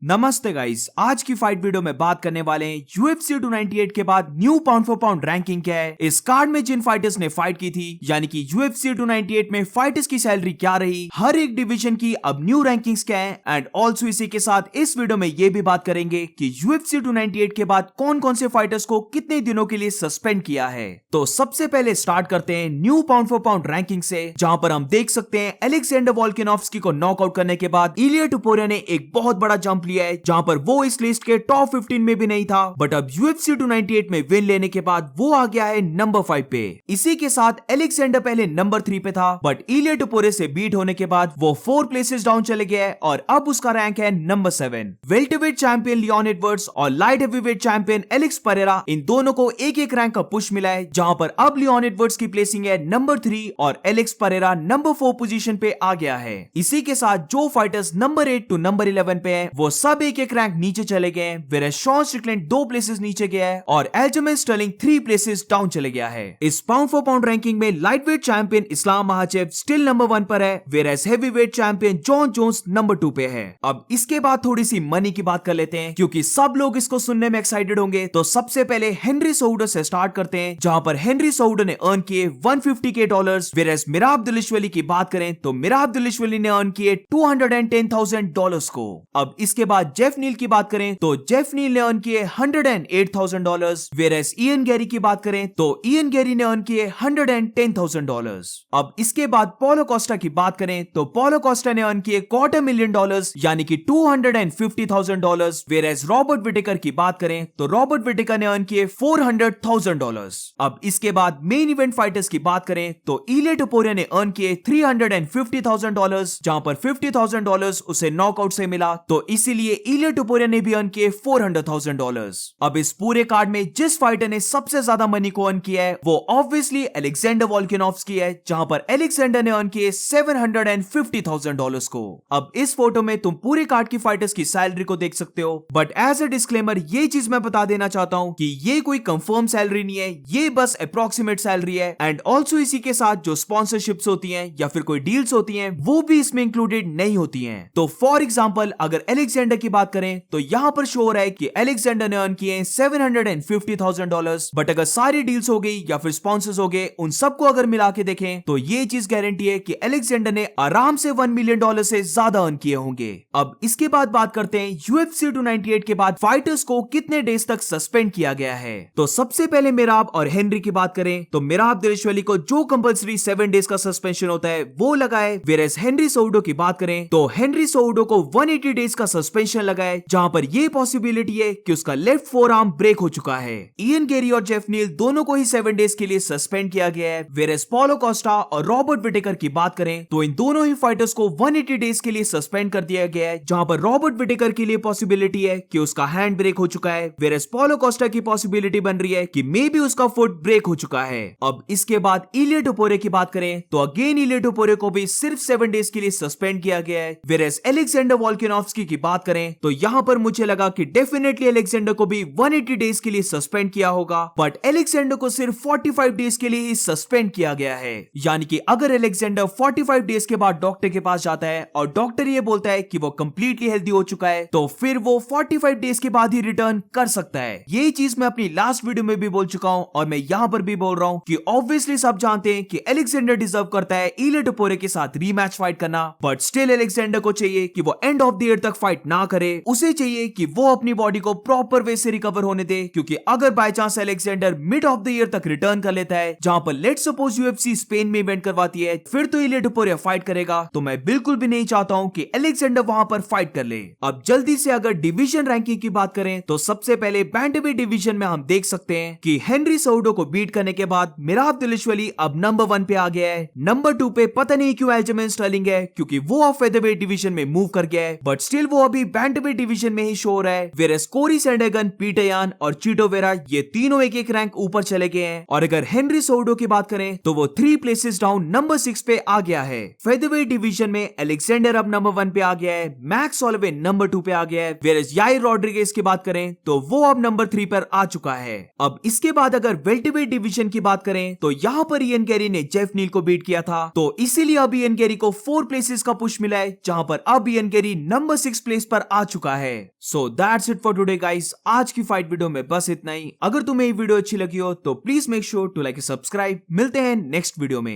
नमस्ते गाइस, आज की फाइट वीडियो में बात करने वाले हैं UFC 298 के बाद new pound for pound ranking क्या है, इस कार्ड में जिन फाइटर्स ने फाइट की थी यानी कि UFC 298 में फाइटर्स की सैलरी क्या रही, हर एक डिवीजन की अब न्यू रैंकिंग्स क्या है एंड ऑल्सो इसी के साथ इस वीडियो में ये भी बात करेंगे कि UFC 298 के बाद कौन कौन से फाइटर्स को कितने दिनों के लिए सस्पेंड किया है। तो सबसे पहले स्टार्ट करते हैं new pound for pound ranking से, जहां पर हम देख सकते हैं अलेक्जेंडर वोल्कानोव्स्की को नॉकआउट करने के बाद इलिया टुपोरिया ने एक बहुत बड़ा जंप लिया है, जहां पर वो इस लिस्ट के टॉप 15 में भी नहीं था, बट अब UFC 298 में विन लेने के बाद वो आ गया है नंबर 5 पे। इसी के साथ अलेक्जेंडर पहले नंबर 3 पे था, बट इलिया टुपोरिया से बीट होने के बाद वो 4 प्लेसेस डाउन चले गया है और अब उसका रैंक है number 7। Welterweight champion Leon Edwards और light heavyweight champion Alex Pereira, इन दोनों को एक एक रैंक का पुश मिला है, जहां पर अब लियोन एडवर्ड्स की प्लेसिंग है नंबर 3 और एलेक्स परेरा नंबर 4 पोजीशन पे आ गया है। इसी के साथ जो फाइटर्स नंबर 8 टू नंबर 11 पे हैं, वो सब एक एक रैंक नीचे चले गए हैं, वेयर शॉन स्ट्रिकलैंड 2 प्लेसेस नीचे गया है और एल्जमेन स्टर्लिंग 3 प्लेसेस डाउन चले गया है। इस पाउंड फॉर पाउंड रैंकिंग में lightweight champion Islam Makhachev still number 1 पर है, where heavyweight champion Jon Jones number 2 पे है। अब इसके बाद थोड़ी सी मनी की बात कर लेते हैं, क्योंकि सब लोग इसको सुनने में एक्साइटेड होंगे। तो सबसे पहले हेनरी सोउडो से स्टार्ट करते हैं, जहां पर हेनरी सोउडो ने अर्न किए $150K, वेयर मिराब दिलिशवली की बात करें तो मिराब दिलिशवली ने अर्न किए $210,000 को। अब इसके बाद जेफ नील की बात करें तो जेफ नील ने अर्न किए $108,000, वेयरएस इयन गैरी की बात करें तो इयन गैरी ने अर्न किए $110,000। अब इसके बाद पोलो कोस्टा की बात करें तो पोलो कोस्टा ने अर्न किए $250,000 यानी कि $250,000, वेयरएस रॉबर्ट विटेकर की बात करें तो रॉबर्ट विटेकर ने अर्न किए $400,000। अब इसके बाद मेन इवेंट फाइटर्स की बात करें तो इलिया टुपोरिया ने अर्न किए $350,000, जहां पर $50,000 उसे नॉकआउट से मिला, तो इसीलिए इलिया टुपोरिया ने भी अर्न किए $400,000। अब इस पूरे कार्ड में जिस फाइटर ने सबसे ज्यादा मनी को अर्न किया है वो ऑब्वियसली अलेक्जेंडर वोल्कानोव्स्की है, जहां पर अलेक्जेंडर ने अर्न किए $750,000 को। अब इस फोटो में तुम पूरे कार्ड की फाइटर्स की सैलरी को देख सकते हो, बट एज अ डिस्क्लेमर ये चीज मैं बता देना चाहता हूं कि ये कोई कंफर्म सैलरी नहीं है, ये बस अप्रोक्सीमेट सैलरी है एंड ऑल्सो इसी के साथ जो स्पॉन्सरशिप्स होती हैं या फिर कोई डील्स होती हैं वो भी इसमें इंक्लूडेड नहीं होती हैं। तो फॉर एग्जांपल अगर अलेक्जेंडर की बात करें तो यहां पर शो हो रहा है कि अलेक्जेंडर ने अर्न किए $750,000, बट अगर सारी डील्स हो गई या फिर स्पॉन्सर्स हो गए, उन सबको अगर मिला के देखें तो ये चीज गारंटी है कि अलेक्जेंडर ने आराम से $1 मिलियन से ज्यादा अर्न किए होंगे। अब इसके बाद बात करते हैं UFC 298 के बाद फाइटर्स को कितने डेज तक सस्पेंड किया गया है। तो सबसे पहले मिराब और हेनरी की बात करें तो मिराब दिलिशवली को जो कंपल्सरी 7 डेज का सस्पेंशन होता है वो लगा है, वेयरएस हेनरी सोउडो की बात करें तो हेनरी सोउडो को 180 डेज का सस्पेंशन लगा है, जहां पर ये पॉसिबिलिटी है कि उसका लेफ्ट फोर आर्म ब्रेक हो चुका है। इयन गैरी और जेफ नील दोनों को ही 7 डेज के लिए सस्पेंड किया गया है, वेयरएस पोलो कोस्टा और रॉबर्ट विटेकर की बात करें तो इन दोनों ही फाइटर्स को 180 डेज के लिए सस्पेंड कर दिया गया है, जहां पर रॉबर्ट विटेकर के लिए पॉसिबिलिटी है कि उसका हैंड ब्रेक हो चुका है, वेयरएस पोलो कोस्टा की पॉसिबिलिटी बन रही है कि मे बी उसका फुट ब्रेक हो चुका है। अब इसके बाद इलिया टुपोरिया की बात करें तो अगेन इलिया टुपोरिया को भी सिर्फ 7 डेज के लिए सस्पेंड किया गया है, वेयरएस अलेक्जेंडर वोल्कानोव्स्की की बात करें तो यहां पर मुझे लगा कि डेफिनेटली अलेक्जेंडर को भी 180 डेज के लिए सस्पेंड किया होगा, बट अलेक्जेंडर को सिर्फ 45 डेज के लिए ही सस्पेंड किया गया है। यानी कि अगर अलेक्जेंडर 45 डेज के बाद डॉक्टर के पास जाता है और डॉक्टर ये बोलता है कि वो कंप्लीटली हेल्दी हो चुका है, तो फिर वो 45 डेज के बाद ही रिटर्न कर सकता है। ये चीज मैं अपनी लास्ट वीडियो में भी बोल चुका हूं और मैं यहां पर भी बोल रहा हूं कि ऑब्वियसली सब जानते हैं कि अलेक्जेंडर डिजर्व करता है इलिया टुपोरिया के साथ रीमैच फाइट करना, बट स्टिल अलेक्जेंडर को चाहिए कि वो एंड ऑफ द ईयर तक फाइट ना करे, उसे चाहिए कि वो अपनी बॉडी को प्रॉपर वे से रिकवर होने दे, क्योंकि अगर by chance Alexander mid of the year तक रिटर्न कर लेता है, जहां पर लेट्स सपोज UFC स्पेन में इवेंट करवाती है, फिर तो इलिया टुपोरिया फाइट करेगा, तो मैं बिल्कुल भी नहीं चाहता हूं कि अलेक्जेंडर वहां पर फाइट कर ले। अब जल्दी से अगर डिवीजन रैंकिंग की बात करें तो सबसे पहले बैंटवेट डिवीजन में हम देख सकते हैं कि हेनरी सोउडो को बीट करने के बाद मिराब दिलिशवली अब नंबर 1 पे आ गया है। नंबर 2 पे पता नहीं क्यों एल्जमेन स्टर्लिंग है, क्योंकि वो अब फेदरवेट डिवीजन में मूव कर गया है, बट स्टिल वो अभी बैंटवेट डिवीजन में ही शो हो रहा है, वेयरएस कोरी सैंडरगन, पीटर यान और चीटो वेरा ये तीनों एक एक रैंक ऊपर चले गए हैं। और अगर हेनरी सोउडो की बात करें तो वो 3 प्लेसेस डाउन नंबर 6 पे आ गया है। फेदरवेट डिवीजन में अलेक्जेंडर अब नंबर 1 पे आ गया है, मैक्स सॉलवे नंबर 2 पे आ गया है, वेयरएस याइर रॉड्रिगेज की बात करें तो वो अब नंबर 3 पर आ चुका है। अब इसके बाद अगर वेल्टरवेट डिवीजन की बात करें तो यहां पर इयन गैरी ने जेफ नील को बीट किया था, तो इसीलिए अब इयन गैरी को 4 प्लेसेस का पुश मिला है, जहां पर अब इयन गैरी नंबर 6 प्लेस पर आ चुका है। So that's it for today guys. आज की फाइट वीडियो में बस इतना ही। अगर तुम्हें ये वीडियो अच्छी लगी हो तो please make sure to like subscribe. मिलते हैं नेक्स्ट वीडियो में।